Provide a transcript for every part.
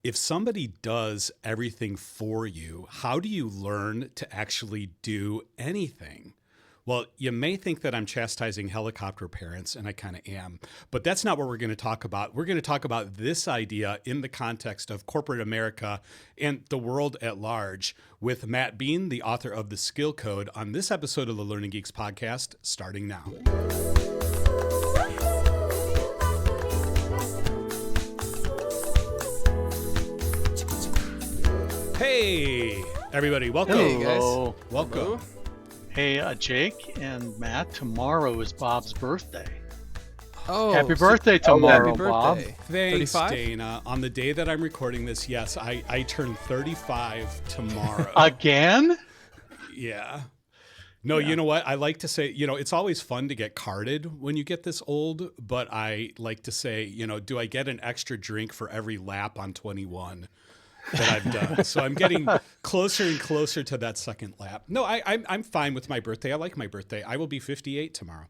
if somebody does everything for you, how do you learn to actually do anything? Well, you may think that I'm chastising helicopter parents, and I kind of am, but that's not what we're going to talk about. We're going to talk about this idea in the context of corporate America and the world at large with Matt Beane, the author of The Skill Code, on this episode of the Learning Geeks podcast, starting now. Hey, everybody. Welcome. Hey, guys. Welcome. Hey, Jake and Matt, tomorrow is Bob's birthday. Oh, Happy birthday tomorrow, happy Bob. birthday. Thanks, 35? Dana. On the day that I'm recording this, yes, I turn 35 tomorrow. Again? Yeah. No, You know what? I like to say, it's always fun to get carded when you get this old, but I like to say, do I get an extra drink for every lap on 21 that I've done? So I'm getting closer and closer to that second lap. No, I'm fine with my birthday. I like my birthday. I will be 58 tomorrow.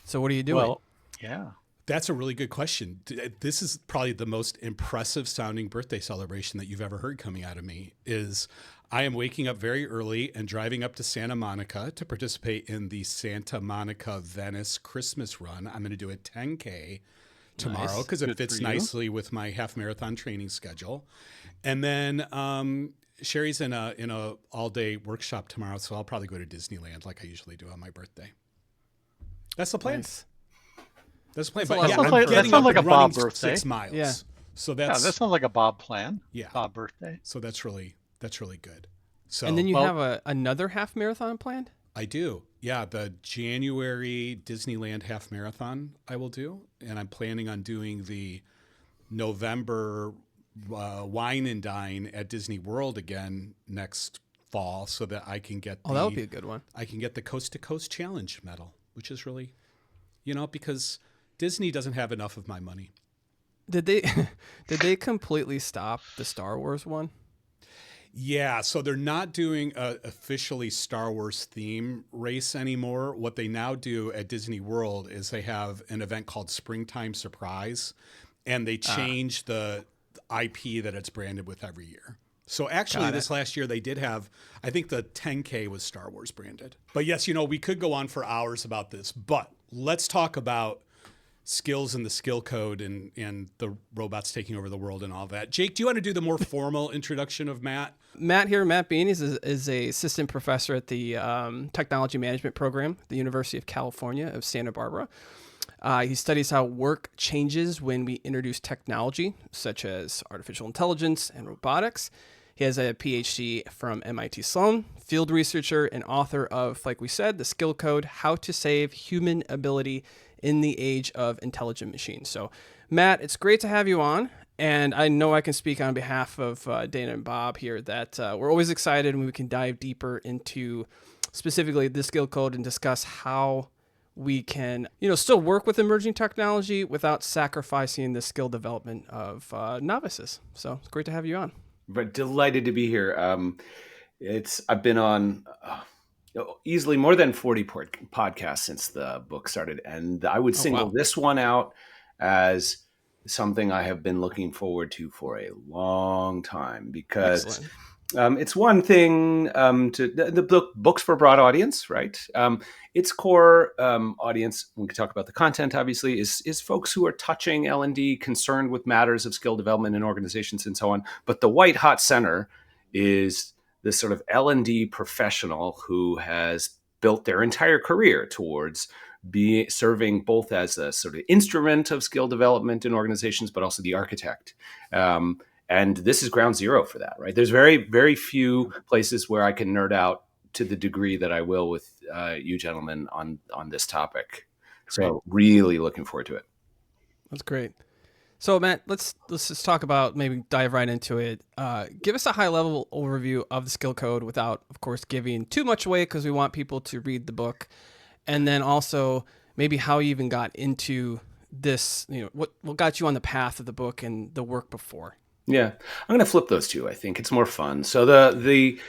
So what are you doing? Well, yeah. That's a really good question. This is probably the most impressive sounding birthday celebration that you've ever heard coming out of me. Is I am waking up very early and driving up to Santa Monica to participate in the Santa Monica Venice Christmas run. I'm going to do a 10K tomorrow because it fits nicely with my half marathon training schedule. And then Sherry's in a all day workshop tomorrow, so I'll probably go to Disneyland like I usually do on my birthday. That's the plan. Nice. That's the plan. That's But a yeah, lot of I'm fun. getting That sounds up like and a running Bob birthday. 6 miles. Yeah. So Yeah, that's that sounds like a Bob plan. Yeah. Bob birthday. So that's really good. So And then you have another half marathon planned? I do. Yeah, the January Disneyland half marathon I will do, and I'm planning on doing the November wine and dine at Disney World again next fall, so that I can get That would be a good one. I can get the Coast to Coast Challenge medal, which is really, because Disney doesn't have enough of my money. Did they completely stop the Star Wars one? Yeah, so they're not doing a officially Star Wars theme race anymore. What they now do at Disney World is they have an event called Springtime Surprise, and they change the IP that it's branded with every year. So actually this last year they did have, I think the 10K was Star Wars branded. But yes, we could go on for hours about this, but let's talk about skills and the skill code and the robots taking over the world and all that. Jake, do you want to do the more formal introduction of Matt? Matt Beane is a assistant professor at the technology management program at the University of California of Santa Barbara. He studies how work changes when we introduce technology, such as artificial intelligence and robotics. He has a PhD from MIT Sloan, field researcher and author of, like we said, The Skill Code, How to Save Human Ability in the Age of Intelligent Machines. So, Matt, it's great to have you on. And I know I can speak on behalf of Dana and Bob here that we're always excited when we can dive deeper into specifically the skill code and discuss how we can, still work with emerging technology without sacrificing the skill development of novices. So it's great to have you on. But delighted to be here. I've been on easily more than 40 podcasts since the book started, and I would single this one out as something I have been looking forward to for a long time because it's one thing the book's for a broad audience, right? Its core audience, we can talk about the content, obviously, is folks who are touching L&D, concerned with matters of skill development in organizations and so on. But the white hot center is this sort of L&D professional who has built their entire career towards serving both as a sort of instrument of skill development in organizations, but also the architect. And this is ground zero for that, right? There's very, very few places where I can nerd out to the degree that I will with you gentlemen on this topic. So really looking forward to it. That's great. So Matt, let's just talk about, maybe dive right into it. Give us a high level overview of the skill code without, of course, giving too much away because we want people to read the book. And then also maybe how you even got into this, what got you on the path of the book and the work before. Yeah, I'm going to flip those two. I think it's more fun. So the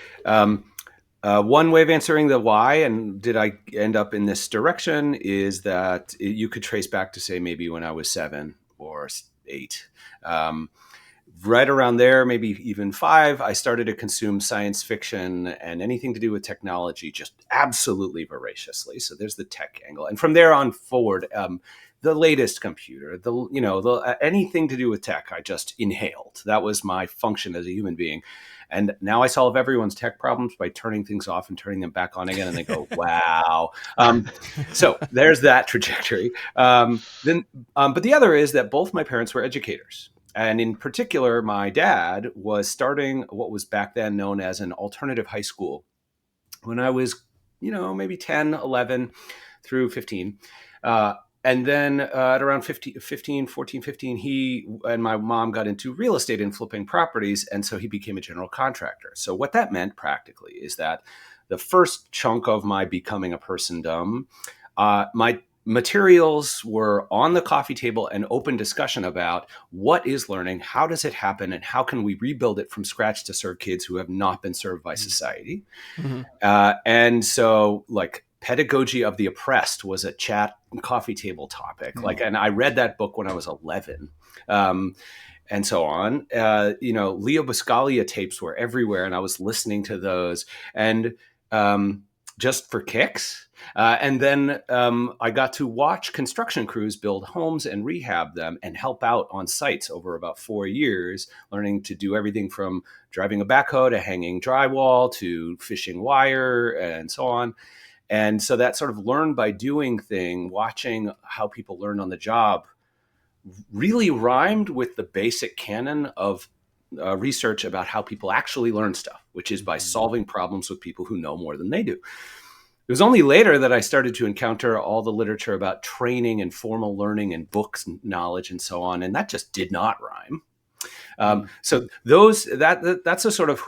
one way of answering the why and did I end up in this direction is that you could trace back to say maybe when I was 7 or 8. right around there, maybe even 5, I started to consume science fiction and anything to do with technology just absolutely voraciously. So there's the tech angle. And from there on forward, the latest computer, anything to do with tech, I just inhaled. That was my function as a human being. And now I solve everyone's tech problems by turning things off and turning them back on again. And they go, wow. So there's that trajectory. But the other is that both my parents were educators. And in particular, my dad was starting what was back then known as an alternative high school when I was, maybe 10, 11 through 15. And then at around 14, 15, he and my mom got into real estate and flipping properties. And so he became a general contractor. So what that meant practically is that the first chunk of my becoming a persondom, my materials were on the coffee table and open discussion about what is learning, how does it happen, and how can we rebuild it from scratch to serve kids who have not been served by society. Mm-hmm. And so Pedagogy of the Oppressed was a chat coffee table topic. And I read that book when I was 11. And so on. Leo Buscaglia tapes were everywhere, and I was listening to those. And just for kicks. And then I got to watch construction crews build homes and rehab them and help out on sites over about 4 years, learning to do everything from driving a backhoe to hanging drywall to fishing wire and so on. And so that sort of learn by doing thing, watching how people learn on the job, really rhymed with the basic canon of research about how people actually learn stuff, which is by solving problems with people who know more than they do. It was only later that I started to encounter all the literature about training and formal learning and books knowledge and so on, and that just did not rhyme. So that's a sort of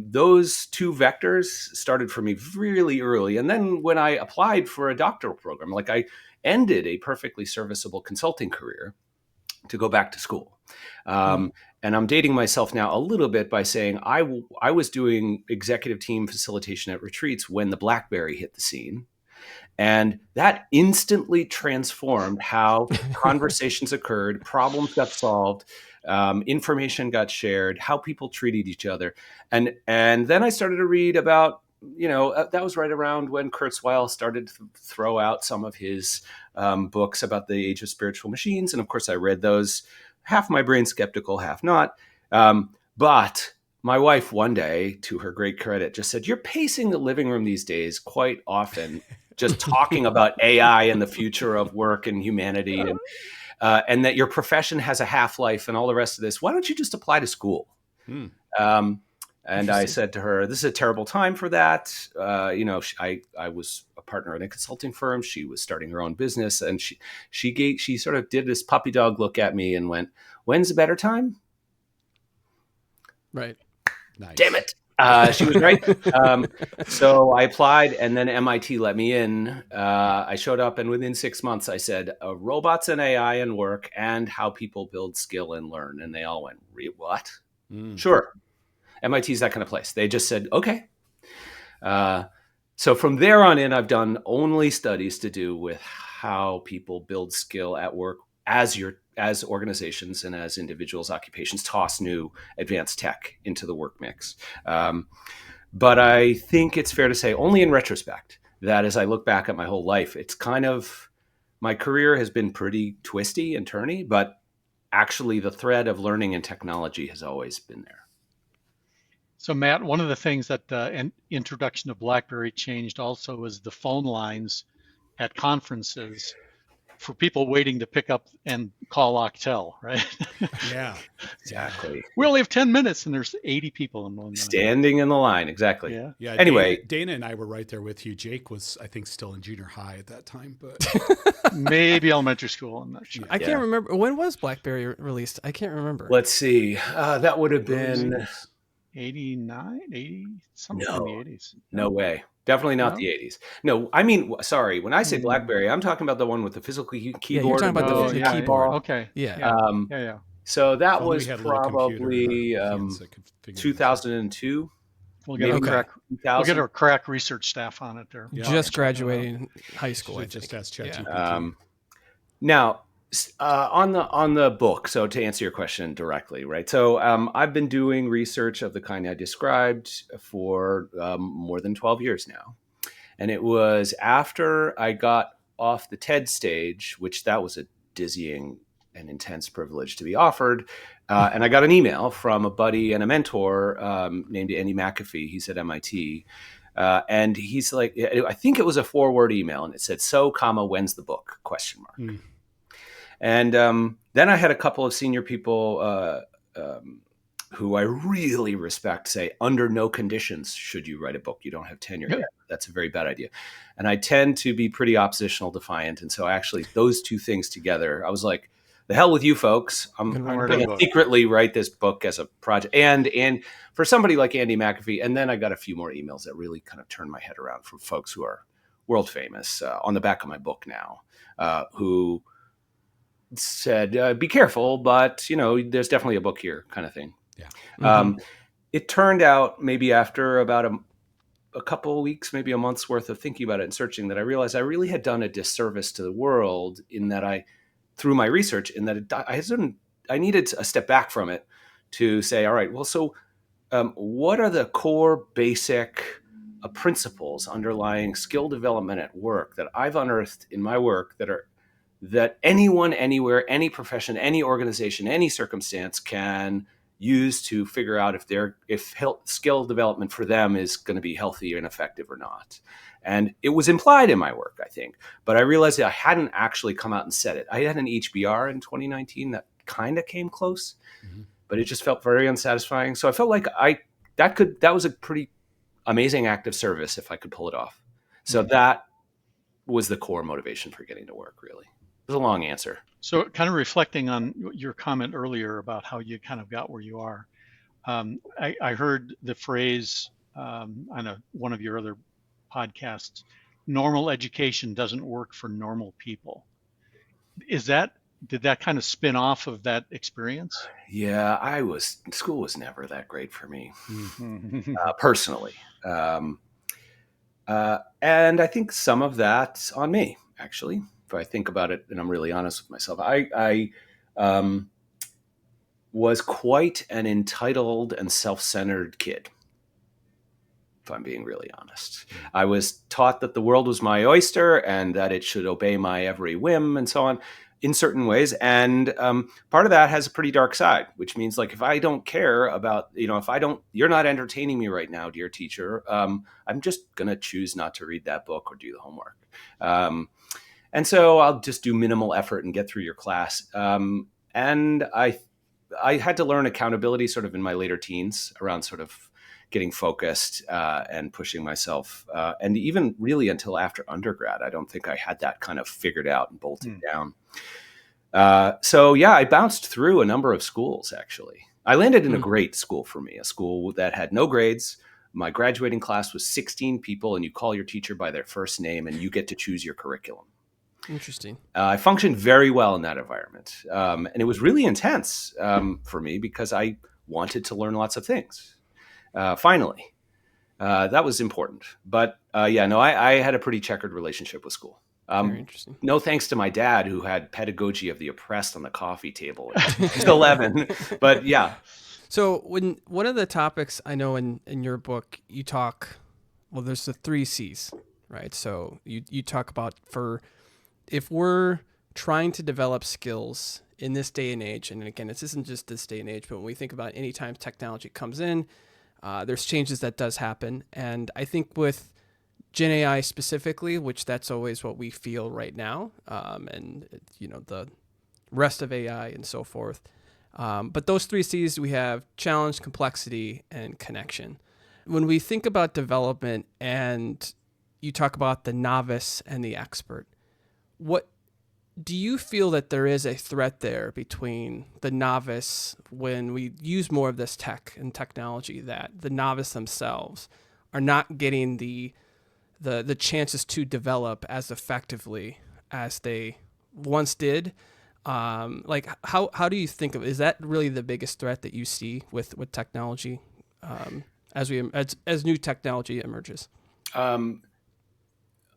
those two vectors started for me really early. And then when I applied for a doctoral program, I ended a perfectly serviceable consulting career to go back to school. And I'm dating myself now a little bit by saying I was doing executive team facilitation at retreats when the BlackBerry hit the scene. And that instantly transformed how conversations occurred, problems got solved, information got shared, how people treated each other. And then I started to read about, that was right around when Kurzweil started to throw out some of his books about the age of spiritual machines. And of course, I read those, half my brain skeptical, half not. But my wife one day, to her great credit, just said, "You're pacing the living room these days quite often, just talking about AI and the future of work and humanity, and that your profession has a half-life and all the rest of this. Why don't you just apply to school?" And I said to her, "This is a terrible time for that." I was a partner in a consulting firm. She was starting her own business, and she sort of did this puppy dog look at me and went, "When's a better time?" Right. Nice. Damn it. She was right. So I applied, and then MIT let me in. I showed up, and within 6 months, I said, "Robots and AI and work, and how people build skill and learn." And they all went, "What?" Sure. MIT's that kind of place. They just said, okay. So from there on in, I've done only studies to do with how people build skill at work as organizations and as individuals, occupations toss new advanced tech into the work mix. But I think it's fair to say, only in retrospect, that as I look back at my whole life, it's kind of, my career has been pretty twisty and turny, but actually the thread of learning and technology has always been there. So Matt, one of the things that the introduction of BlackBerry changed also was the phone lines at conferences for people waiting to pick up and call Octel, right? Yeah, exactly. We only have 10 minutes and there's 80 people in one line. Standing in the line, exactly. Yeah. Anyway, Dana and I were right there with you. Jake was, I think, still in junior high at that time, but maybe elementary school. I'm not sure. I can't remember. When was BlackBerry released? I can't remember. Let's see. That would have been 89, 80, something in the 80s. No way. Definitely not the 80s. No, I mean, sorry. When I say BlackBerry, I'm talking about the one with the physical keyboard. Yeah, you're talking about the keyboard. Okay. Yeah. So that was probably 2002. We'll get our crack research staff on it there. Yeah. Just graduating high school. Just ask ChatGPT. Now, On the book. So to answer your question directly, right? So I've been doing research of the kind I described for more than 12 years now, and it was after I got off the TED stage, which that was a dizzying and intense privilege to be offered. And I got an email from a buddy and a mentor named Andy McAfee. He's at MIT. And he's like, I think it was a 4-word email, and it said, "So, comma, when's the book? Question mark." Mm. And then I had a couple of senior people who I really respect say, "Under no conditions should you write a book. You don't have tenure yet. That's a very bad idea." And I tend to be pretty oppositional defiant. And so actually those two things together, I was like, the hell with you folks. I'm going to secretly write this book as a project. And for somebody like Andy McAfee, and then I got a few more emails that really kind of turned my head around from folks who are world famous on the back of my book now, who said, be careful, but there's definitely a book here kind of thing. Yeah. Mm-hmm. It turned out maybe after about a couple of weeks, maybe a month's worth of thinking about it and searching, that I realized I really had done a disservice to the world in that through my research, in that I needed a step back from it to say, all right, well, so what are the core basic principles underlying skill development at work that I've unearthed in my work that anyone, anywhere, any profession, any organization, any circumstance can use to figure out if skill development for them is going to be healthy and effective or not. And it was implied in my work, I think, but I realized that I hadn't actually come out and said it. I had an HBR in 2019 that kind of came close, but it just felt very unsatisfying. So I felt like that was a pretty amazing act of service if I could pull it off. So that was the core motivation for getting to work, really. It was a long answer. So kind of reflecting on your comment earlier about how you kind of got where you are, I heard the phrase on one of your other podcasts, normal education doesn't work for normal people. Did that kind of spin off of that experience? Yeah, school was never that great for me, personally. And I think some of that's on me, actually. If I think about it, and I'm really honest with myself, I was quite an entitled and self-centered kid, if I'm being really honest. I was taught that the world was my oyster and that it should obey my every whim and so on in certain ways. And part of that has a pretty dark side, which means like, if I don't care about, you're not entertaining me right now, dear teacher, I'm just going to choose not to read that book or do the homework. And so I'll just do minimal effort and get through your class. And I had to learn accountability sort of in my later teens around sort of getting focused and pushing myself. And even really until after undergrad, I don't think I had that kind of figured out and bolted down. So yeah, I bounced through a number of schools, actually. I landed in a great school for me, a school that had no grades. My graduating class was 16 people, and you call your teacher by their first name and you get to choose your curriculum. Interesting. I functioned very well in that environment. And it was really intense for me because I wanted to learn lots of things. Finally, that was important. But I had a pretty checkered relationship with school. Very interesting. No thanks to my dad, who had pedagogy of the oppressed on the coffee table at 11. But yeah. So when one of the topics I know in your book, you talk, well, there's the 3 C's, right? So you talk about if we're trying to develop skills in this day and age, and again, this isn't just this day and age, but when we think about any time technology comes in, there's changes that does happen. And I think with Gen AI specifically, which that's always what we feel right now, and the rest of AI and so forth. But those 3 C's, we have challenge, complexity, and connection. When we think about development and you talk about the novice and the expert, what do you feel that there is a threat there between the novice when we use more of this tech and technology, that the novice themselves are not getting the chances to develop as effectively as they once did? Like how do you think is that really the biggest threat that you see with technology as new technology emerges?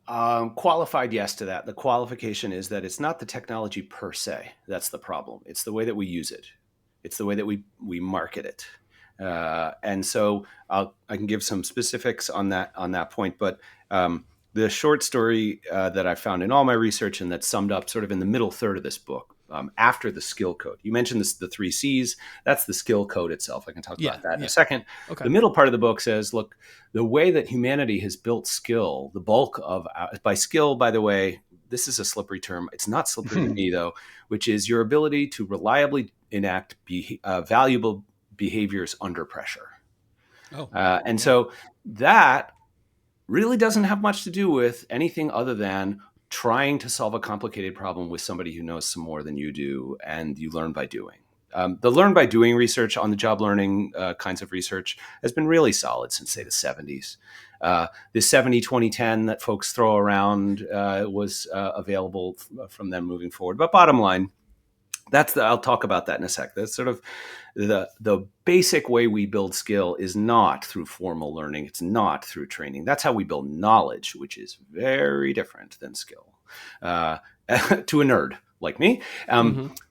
Qualified yes to that. The qualification is that it's not the technology per se that's the problem. It's the way that we use it. It's the way that we market it. And so I can give some specifics on that point. But the short story that I found in all my research, and that's summed up sort of in the middle third of this book, after the skill code. You mentioned the 3 C's. That's the skill code itself. I can talk about that in a second. Okay. The middle part of the book says, look, the way that humanity has built skill, the bulk of, by skill, by the way, this is a slippery term. It's not slippery to me, though, which is your ability to reliably enact valuable behaviors under pressure. So that really doesn't have much to do with anything other than trying to solve a complicated problem with somebody who knows some more than you do, and you learn by doing. The learn by doing research on the job learning kinds of research has been really solid since, say, the 70s. The 70-20-10 that folks throw around was available from them moving forward. But bottom line, I'll talk about that in a sec. That's sort of the basic way we build skill is not through formal learning. It's not through training. That's how we build knowledge, which is very different than skill to a nerd like me.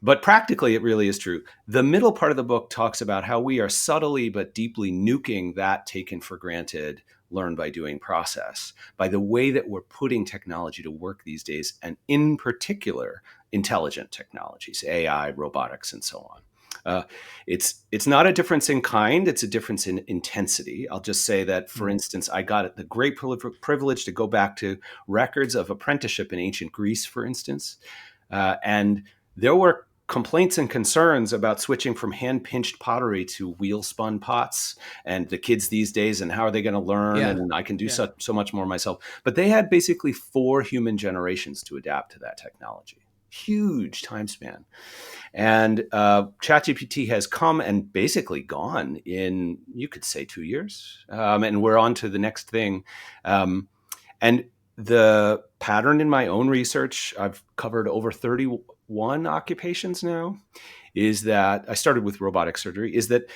But practically, it really is true. The middle part of the book talks about how we are subtly but deeply nuking that taken for granted learn by doing process by the way that we're putting technology to work these days, and in particular, intelligent technologies, AI, robotics, and so on. It's not a difference in kind, it's a difference in intensity. I'll just say that, for instance, I got the great privilege to go back to records of apprenticeship in ancient Greece, for instance. And there were complaints and concerns about switching from hand-pinched pottery to wheel-spun pots, and the kids these days, and how are they going to learn? And I can do so much more myself. But they had basically 4 human generations to adapt to that technology. Huge time span. And ChatGPT has come and basically gone in, you could say, 2 years. And we're on to the next thing. And the pattern in my own research, I've covered over 31 occupations now, is that I started with robotic surgery, is that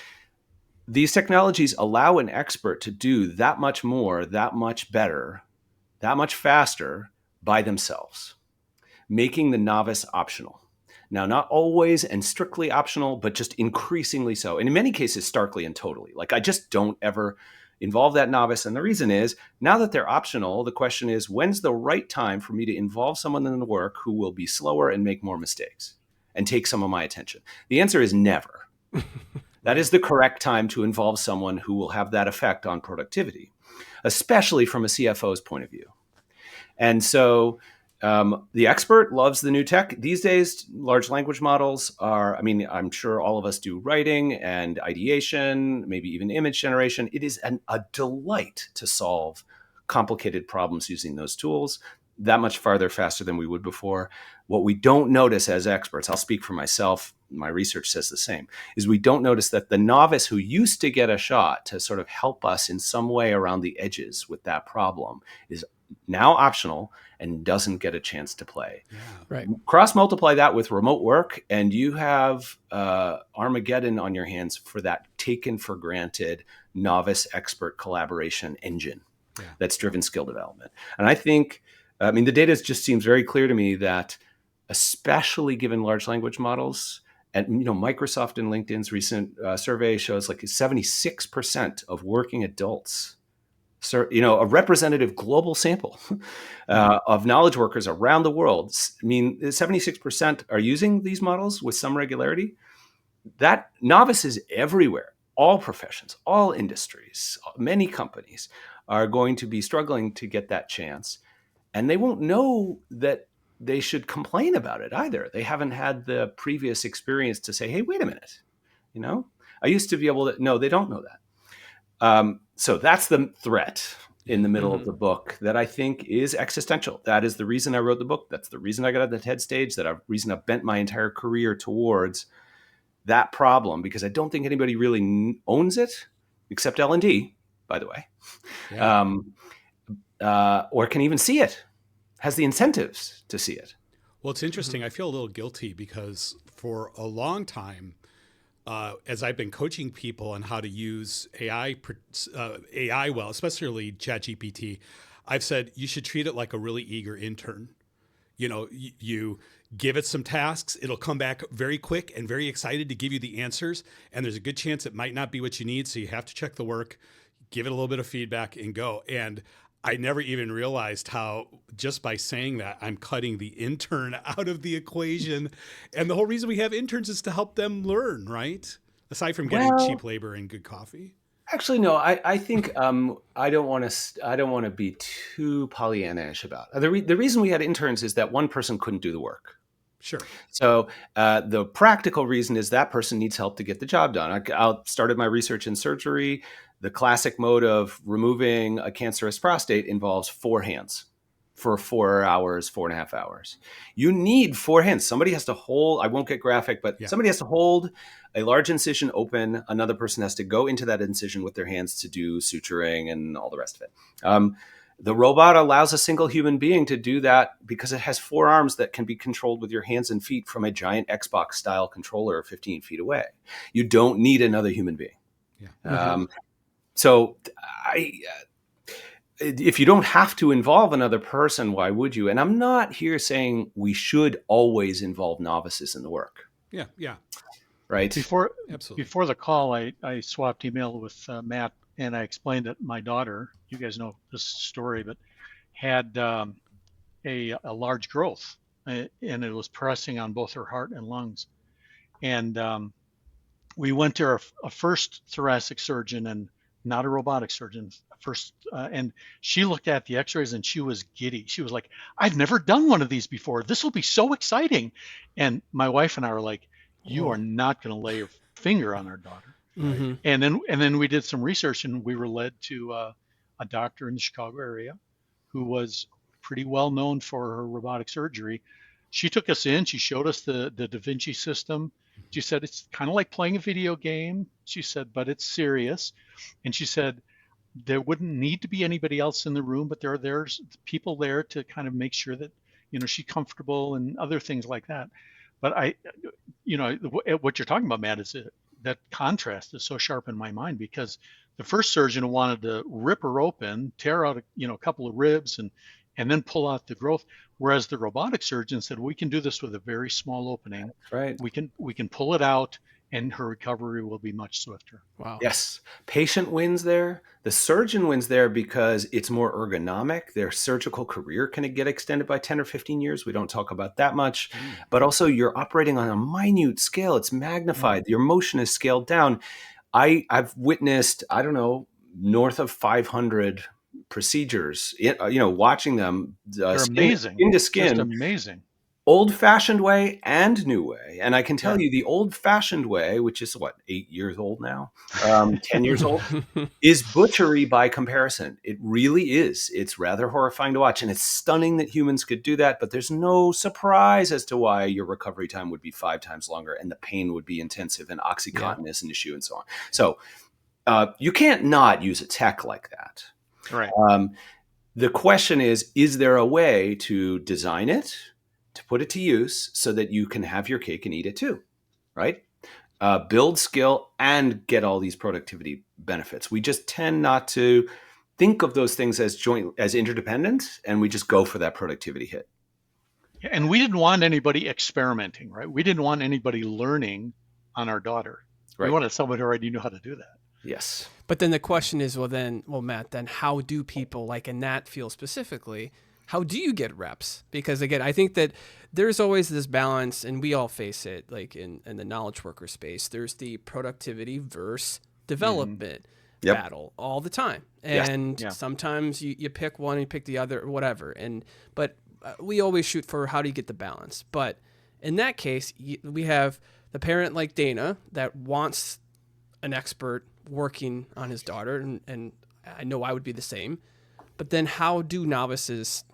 these technologies allow an expert to do that much more, that much better, that much faster by themselves, making the novice optional. Now, not always and strictly optional, but just increasingly so. And in many cases, starkly and totally. Like, I just don't ever involve that novice. And the reason is, now that they're optional, the question is, when's the right time for me to involve someone in the work who will be slower and make more mistakes and take some of my attention? The answer is never. That is the correct time to involve someone who will have that effect on productivity, especially from a CFO's point of view. And so the expert loves the new tech. These days, large language models are, I mean, I'm sure all of us do writing and ideation, maybe even image generation. It is a delight to solve complicated problems using those tools that much farther, faster than we would before. What we don't notice as experts, I'll speak for myself, my research says the same, is we don't notice that the novice who used to get a shot to sort of help us in some way around the edges with that problem is now optional and doesn't get a chance to play. Yeah. Right. Cross multiply that with remote work, and you have Armageddon on your hands for that taken for granted novice expert collaboration engine that's driven skill development. And I think, I mean, the data just seems very clear to me that, especially given large language models, and Microsoft and LinkedIn's recent survey shows like 76% of working adults, a representative global sample of knowledge workers around the world. I mean, 76% are using these models with some regularity. That novices everywhere, all professions, all industries, many companies are going to be struggling to get that chance. And they won't know that they should complain about it either. They haven't had the previous experience to say, hey, wait a minute, I used to be able to, no, they don't know that. So that's the threat in the middle of the book that I think is existential. That is the reason I wrote the book. That's the reason I got at the TED stage, reason I've bent my entire career towards that problem, because I don't think anybody really owns it, except L&D, by the way, or can even see it, has the incentives to see it. Well, it's interesting. I feel a little guilty because for a long time, as I've been coaching people on how to use AI well, especially ChatGPT, I've said you should treat it like a really eager intern. You give it some tasks, it'll come back very quick and very excited to give you the answers. And there's a good chance it might not be what you need. So you have to check the work, give it a little bit of feedback and go. And I never even realized how just by saying that I'm cutting the intern out of the equation. And the whole reason we have interns is to help them learn, right? Aside from getting cheap labor and good coffee. Actually, no. I think I don't want to be too Pollyanna-ish about it. The reason we had interns is that one person couldn't do the work. Sure. So the practical reason is that person needs help to get the job done. I started my research in surgery. The classic mode of removing a cancerous prostate involves 4 hands for 4 hours, 4.5 hours. You need 4 hands. Somebody has to hold, I won't get graphic, but somebody has to hold a large incision open. Another person has to go into that incision with their hands to do suturing and all the rest of it. The robot allows a single human being to do that because it has 4 arms that can be controlled with your hands and feet from a giant Xbox style controller 15 feet away. You don't need another human being. Yeah. So if you don't have to involve another person, why would you? And I'm not here saying we should always involve novices in the work. Yeah. Right. Before the call, I swapped email with Matt, and I explained that my daughter, you guys know this story, but had a large growth, and it was pressing on both her heart and lungs. And we went to a first thoracic surgeon, and not a robotic surgeon first. And she looked at the x-rays and she was giddy. She was like, I've never done one of these before. This will be so exciting. And my wife and I were like, you are not going to lay your finger on our daughter. Mm-hmm. And then we did some research, and we were led to a doctor in the Chicago area who was pretty well known for her robotic surgery. She took us in, she showed us the Da Vinci system. She said, it's kind of like playing a video game. She said, but it's serious. And she said, there wouldn't need to be anybody else in the room, but there's people there to kind of make sure that, she's comfortable and other things like that. But what you're talking about, Matt, is that contrast is so sharp in my mind, because the first surgeon wanted to rip her open, tear out a couple of ribs and then pull out the growth. Whereas the robotic surgeon said, we can do this with a very small opening. That's right. We can pull it out, and her recovery will be much swifter. Wow. Yes. Patient wins there. The surgeon wins there because it's more ergonomic. Their surgical career can get extended by 10 or 15 years. We don't talk about that much. But also you're operating on a minute scale. It's magnified. Your motion is scaled down. I've witnessed, north of 500 procedures, watching them. They're amazing. Skin to skin. Just amazing. Old-fashioned way and new way. And I can tell you the old-fashioned way, which is 8 years old now, 10 years old, is butchery by comparison. It really is. It's rather horrifying to watch. And it's stunning that humans could do that, but there's no surprise as to why your recovery time would be 5 times longer and the pain would be intensive and OxyContin is an issue and so on. So you can't not use a tech like that. Right. The question is there a way to design it, to put it to use so that you can have your cake and eat it too, right? Build skill and get all these productivity benefits. We just tend not to think of those things as interdependent, and we just go for that productivity hit. And we didn't want anybody experimenting, right? We didn't want anybody learning on our daughter. Right. We wanted someone who already knew how to do that. Yes. But then the question is, Matt, then how do people like in that field specifically, how do you get reps? Because again, I think that there's always this balance, and we all face it, like in the knowledge worker space, there's the productivity versus development battle all the time. And sometimes you pick one and you pick the other or whatever. But we always shoot for how do you get the balance. But in that case, we have the parent like Dana that wants an expert working on his daughter, and I know I would be the same. But then how do novices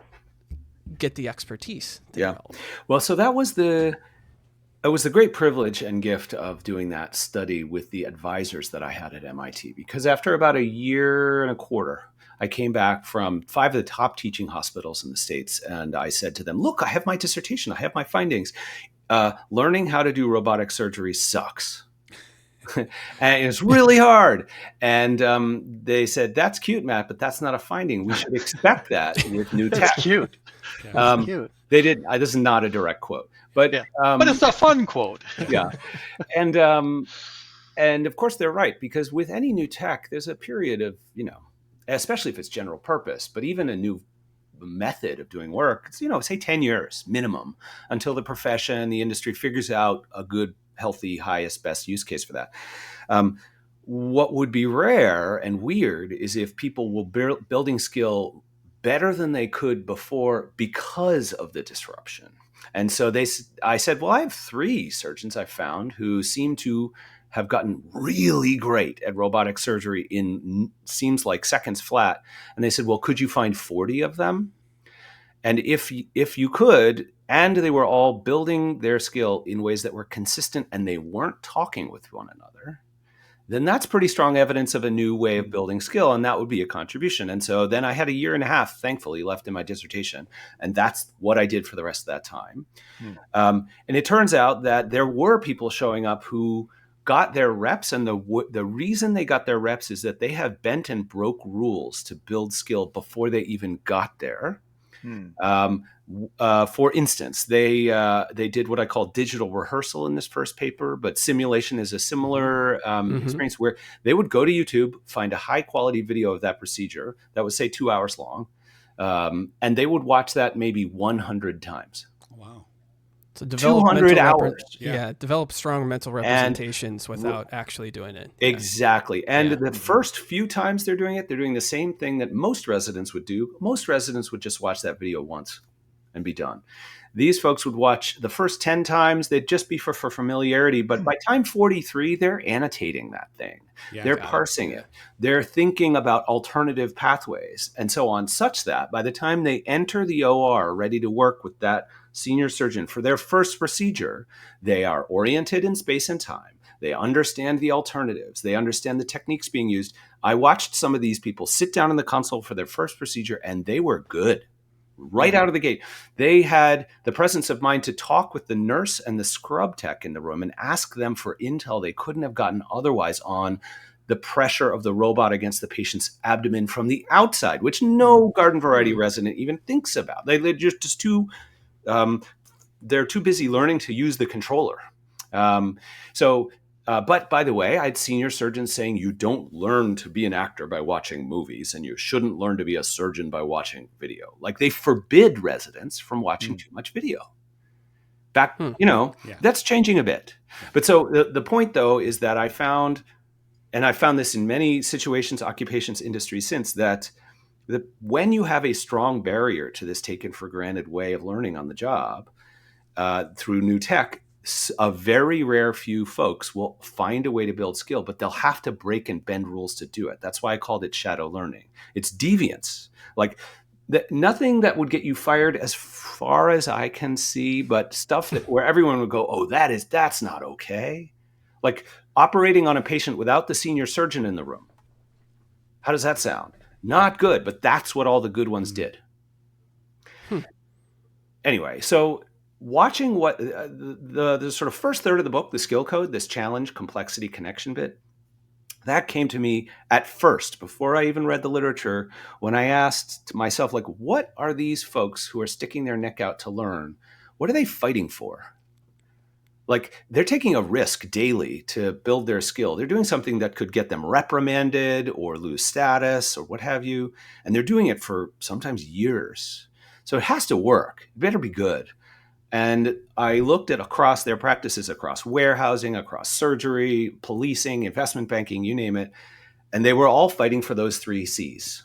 get the expertise? Well, so it was the great privilege and gift of doing that study with the advisors that I had at MIT, because after about a year and a quarter, I came back from 5 of the top teaching hospitals in the States, and I said to them, look, I have my dissertation, I have my findings. Learning how to do robotic surgery sucks. And it's really hard. And they said, that's cute, Matt, but that's not a finding. We should expect that with new That's tech. cute. Yeah. That's cute. They did. This is not a direct quote, but Yeah. But it's a fun quote. yeah. And of course they're right, because with any new tech, there's a period of, especially if it's general purpose, but even a new method of doing work, it's, say 10 years minimum until the profession, the industry figures out a good, healthy, highest, best use case for that. What would be rare and weird is if people were building skill better than they could before because of the disruption. And so I said, well, I have 3 surgeons I found who seem to have gotten really great at robotic surgery in seems like seconds flat. And they said, well, could you find 40 of them? And if you could, and they were all building their skill in ways that were consistent and they weren't talking with one another, then that's pretty strong evidence of a new way of building skill, and that would be a contribution. And so then I had a year and a half, thankfully, left in my dissertation, and that's what I did for the rest of that time. And it turns out that there were people showing up who got their reps, and the reason they got their reps is that they have bent and broke rules to build skill before they even got there. For instance, they did what I call digital rehearsal in this first paper, but simulation is a similar experience where they would go to YouTube, find a high quality video of that procedure that was, say, 2 hours long, and they would watch that maybe 100 times. Wow. So develop 200 hours. Develop strong mental representations without actually doing it. Exactly. And the first few times they're doing it, they're doing the same thing that most residents would do. Most residents would just watch that video once and be done. These folks would watch the first 10 times. They'd just be for familiarity. But by time 43, they're annotating that thing. Yeah, they're parsing it. They're thinking about alternative pathways and so on, such that by the time they enter the OR ready to work with that senior surgeon for their first procedure, they are oriented in space and time. They understand the alternatives. They understand the techniques being used. I watched some of these people sit down in the console for their first procedure, and they were good right out of the gate. They had the presence of mind to talk with the nurse and the scrub tech in the room and ask them for intel they couldn't have gotten otherwise on the pressure of the robot against the patient's abdomen from the outside, which no garden variety resident even thinks about. They're just too they're too busy learning to use the controller. But by the way, I had senior surgeons saying you don't learn to be an actor by watching movies, and you shouldn't learn to be a surgeon by watching video. Like, they forbid residents from watching too much video. That's changing a bit. But so the point, though, is that I found this in many situations, occupations, industries since, that when you have a strong barrier to this taken for granted way of learning on the job through new tech, a very rare few folks will find a way to build skill, but they'll have to break and bend rules to do it. That's why I called it shadow learning. It's deviance. Like, nothing that would get you fired as far as I can see, but stuff where everyone would go, oh, that's not okay. Like operating on a patient without the senior surgeon in the room. How does that sound? Not good, but that's what all the good ones did. Anyway, so watching what the sort of first third of the book, the skill code, this challenge, complexity, connection bit, that came to me at first, before I even read the literature, when I asked myself, like, what are these folks who are sticking their neck out to learn? What are they fighting for? Like, they're taking a risk daily to build their skill. They're doing something that could get them reprimanded or lose status or what have you. And they're doing it for sometimes years. So it has to work. It better be good. And I looked at across their practices, across warehousing, across surgery, policing, investment banking, you name it. And they were all fighting for those 3 C's.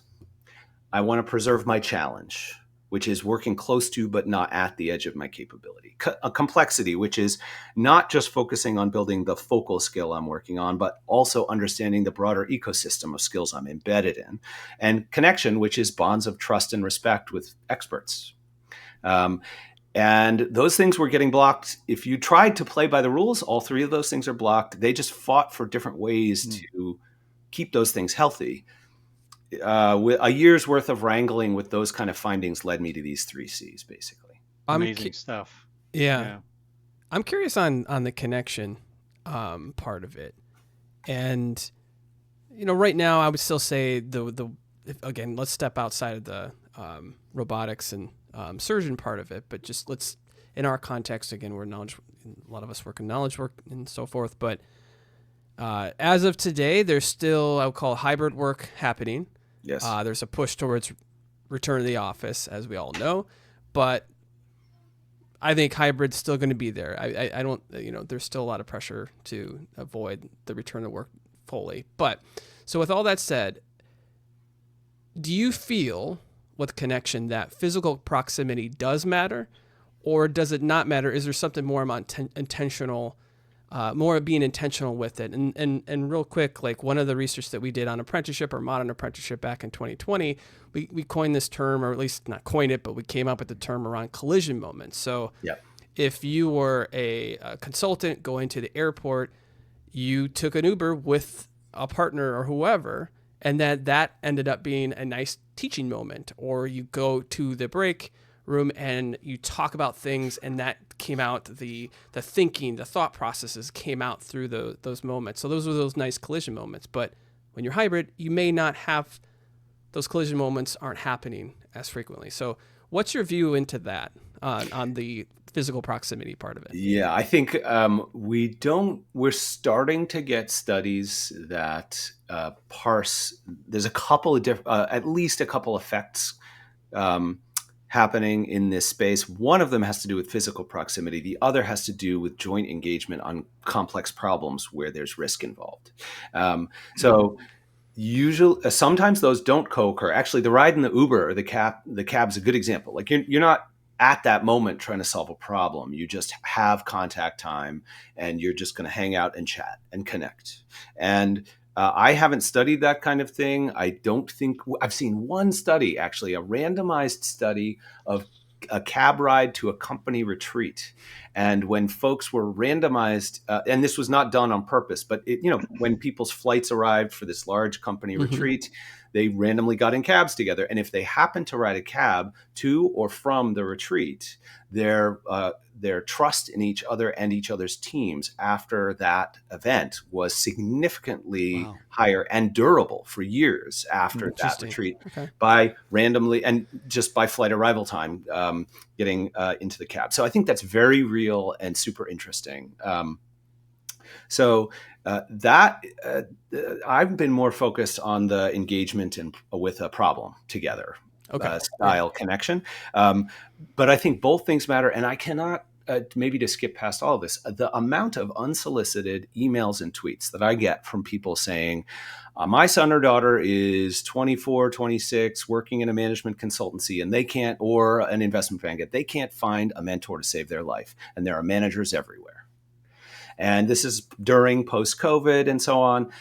I want to preserve my challenge, which is working close to but not at the edge of my capability. A complexity, which is not just focusing on building the focal skill I'm working on, but also understanding the broader ecosystem of skills I'm embedded in. And connection, which is bonds of trust and respect with experts. And those things were getting blocked. If you tried to play by the rules, all 3 of those things are blocked. They just fought for different ways to keep those things healthy. With a year's worth of wrangling with those kind of findings led me to these 3 C's, basically. Amazing stuff. Yeah. I'm curious on the connection part of it. And, right now I would still say again, let's step outside of the robotics and surgeon part of it, but just in our context, again, we're a lot of us work in knowledge work and so forth. But as of today, there's still, I would call hybrid work happening. Yes. There's a push towards return to the office, as we all know, but I think hybrid's still going to be there. I don't, there's still a lot of pressure to avoid the return to work fully. But so with all that said, do you feel with connection that physical proximity does matter, or does it not matter? Is there something more about intentional, more being intentional with it? And real quick, like one of the research that we did on apprenticeship or modern apprenticeship back in 2020, we coined this term, or at least not coined it, but we came up with the term around collision moments. So if you were a consultant going to the airport, you took an Uber with a partner or whoever, and that ended up being a nice teaching moment. Or you go to the break room and you talk about things, and that came out, the thinking, the thought processes came out through those moments. So those were those nice collision moments. But when you're hybrid, you may not have those collision moments, aren't happening as frequently. So what's your view into that on the physical proximity part of it? Yeah, I think we're starting to get studies that parse. There's a couple of at least a couple effects happening in this space. One of them has to do with physical proximity. The other has to do with joint engagement on complex problems where there's risk involved. So usually, sometimes those don't co-occur. Actually, the ride in the Uber or the cab's a good example. Like you're not at that moment trying to solve a problem. You just have contact time, and you're just going to hang out and chat and connect. And I haven't studied that kind of thing. I don't think I've seen one study, actually, a randomized study of a cab ride to a company retreat. And when folks were randomized, and this was not done on purpose, but when people's flights arrived for this large company retreat, they randomly got in cabs together. And if they happened to ride a cab to or from the retreat, their trust in each other and each other's teams after that event was significantly higher and durable for years after that retreat by randomly and just by flight arrival time getting into the cab. So I think that's very real and super interesting. I've been more focused on the engagement with a problem together, style connection. But I think both things matter. And I cannot, maybe to skip past all of this, the amount of unsolicited emails and tweets that I get from people saying, my son or daughter is 24, 26, working in a management consultancy, and they can't, or an investment bank, they can't find a mentor to save their life. And there are managers everywhere. And this is during post-COVID and so on.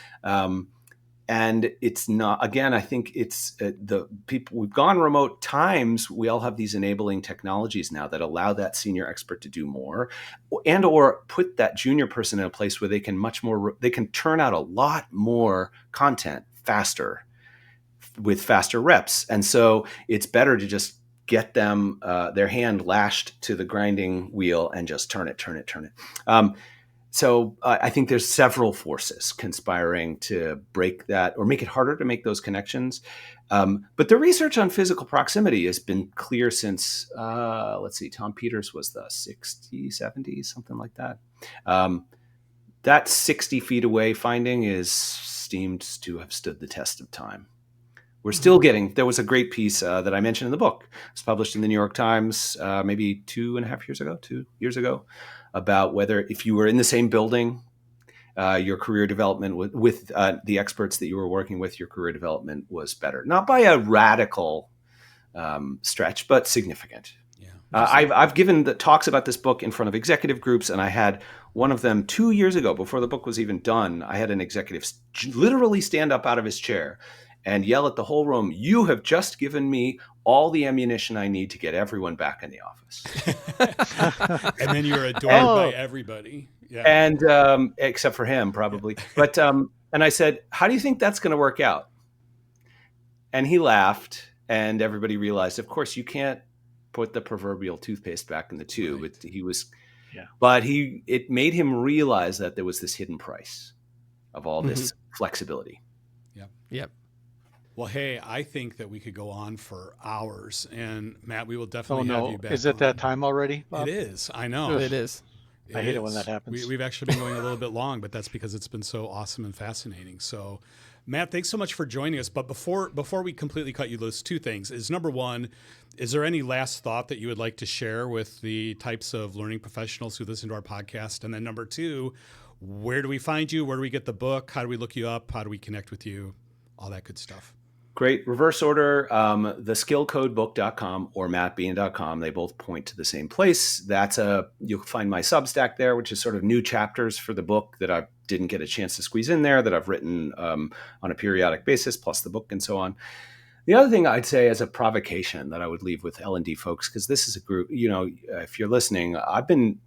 And it's not, again, I think it's the people, we've gone remote times. We all have these enabling technologies now that allow that senior expert to do more and or put that junior person in a place where they can turn out a lot more content faster with faster reps. And so it's better to just get them, their hand lashed to the grinding wheel and just turn it. So I think there's several forces conspiring to break that or make it harder to make those connections. But the research on physical proximity has been clear since, Tom Peters was the 60s, 70s, something like that. That 60 feet away finding is deemed to have stood the test of time. We're still there was a great piece that I mentioned in the book. It was published in the New York Times maybe 2 years ago, about whether if you were in the same building, your career development with the experts that you were working with, your career development was better. Not by a radical stretch, but significant. Yeah. I've given the talks about this book in front of executive groups, and I had one of them 2 years ago, before the book was even done. I had an executive literally stand up out of his chair and yell at the whole room, "You have just given me all the ammunition I need to get everyone back in the office." And then you're adored by everybody. Yeah. And except for him, probably. But and I said, "How do you think that's going to work out?" And he laughed, and everybody realized, of course, you can't put the proverbial toothpaste back in the tube. Right. But it made him realize that there was this hidden price. of all this flexibility. Yep. Well, hey, I think that we could go on for hours, and Matt, we will definitely Oh have no, you back. is it on. that time already, Bob? It is. I know. It is. I hate it when that happens. We've actually been going a little bit long, but that's because it's been so awesome and fascinating. So, Matt, thanks so much for joining us. But before we completely cut you loose, two things. Is number one, is there any last thought that you would like to share with the types of learning professionals who listen to our podcast? And then number two, where do we find you? Where do we get the book? How do we look you up? How do we connect with you? All that good stuff. Great. Reverse order, theskillcodebook.com or mattbeane.com. They both point to the same place. You'll find my Substack there, which is sort of new chapters for the book that I didn't get a chance to squeeze in there that I've written on a periodic basis, plus the book and so on. The other thing I'd say as a provocation that I would leave with L&D folks, because this is a group, if you're listening, I've been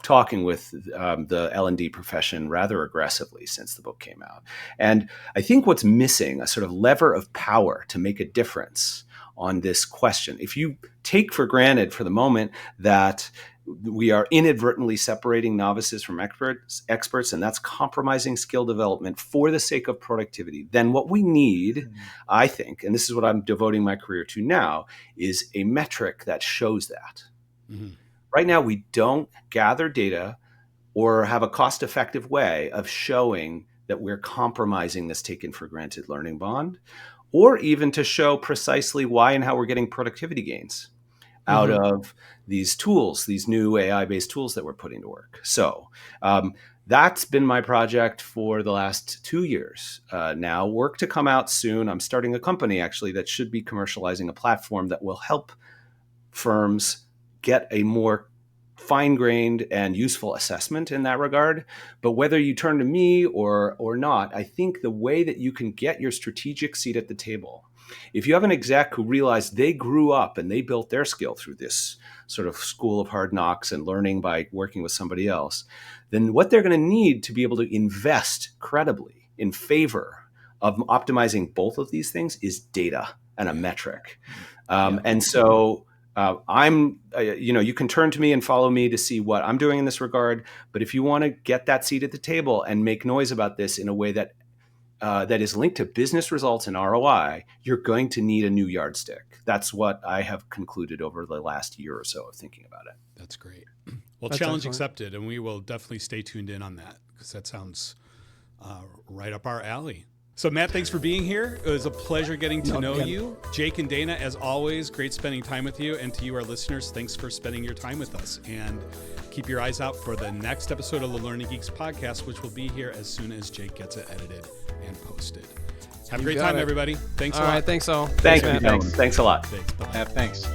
talking with the L&D profession rather aggressively since the book came out. And I think what's missing, a sort of lever of power to make a difference on this question. If you take for granted for the moment that we are inadvertently separating novices from experts, and that's compromising skill development for the sake of productivity, then what we need, I think, and this is what I'm devoting my career to now, is a metric that shows that. Mm-hmm. Right now, we don't gather data or have a cost-effective way of showing that we're compromising this taken for granted learning bond, or even to show precisely why and how we're getting productivity gains out of these tools, these new AI-based tools that we're putting to work. So that's been my project for the last 2 years. Now, work to come out soon. I'm starting a company, actually, that should be commercializing a platform that will help firms get a more fine-grained and useful assessment in that regard. But whether you turn to me or not, I think the way that you can get your strategic seat at the table, if you have an exec who realized they grew up and they built their skill through this sort of school of hard knocks and learning by working with somebody else, then what they're going to need to be able to invest credibly in favor of optimizing both of these things is data and a metric. And so you can turn to me and follow me to see what I'm doing in this regard. But if you want to get that seat at the table and make noise about this in a way that is linked to business results and ROI, you're going to need a new yardstick. That's what I have concluded over the last year or so of thinking about it. That's great. Well, challenge accepted, and we will definitely stay tuned in on that because that sounds right up our alley. So, Matt, thanks for being here. It was a pleasure getting to know you. Jake and Dana, as always, great spending time with you. And to you, our listeners, thanks for spending your time with us. And keep your eyes out for the next episode of the Learning Geeks podcast, which will be here as soon as Jake gets it edited and posted. Have a great time, everybody. Thanks a lot. All right, thanks all. Thanks a lot. Thanks. Bye-bye. Thanks.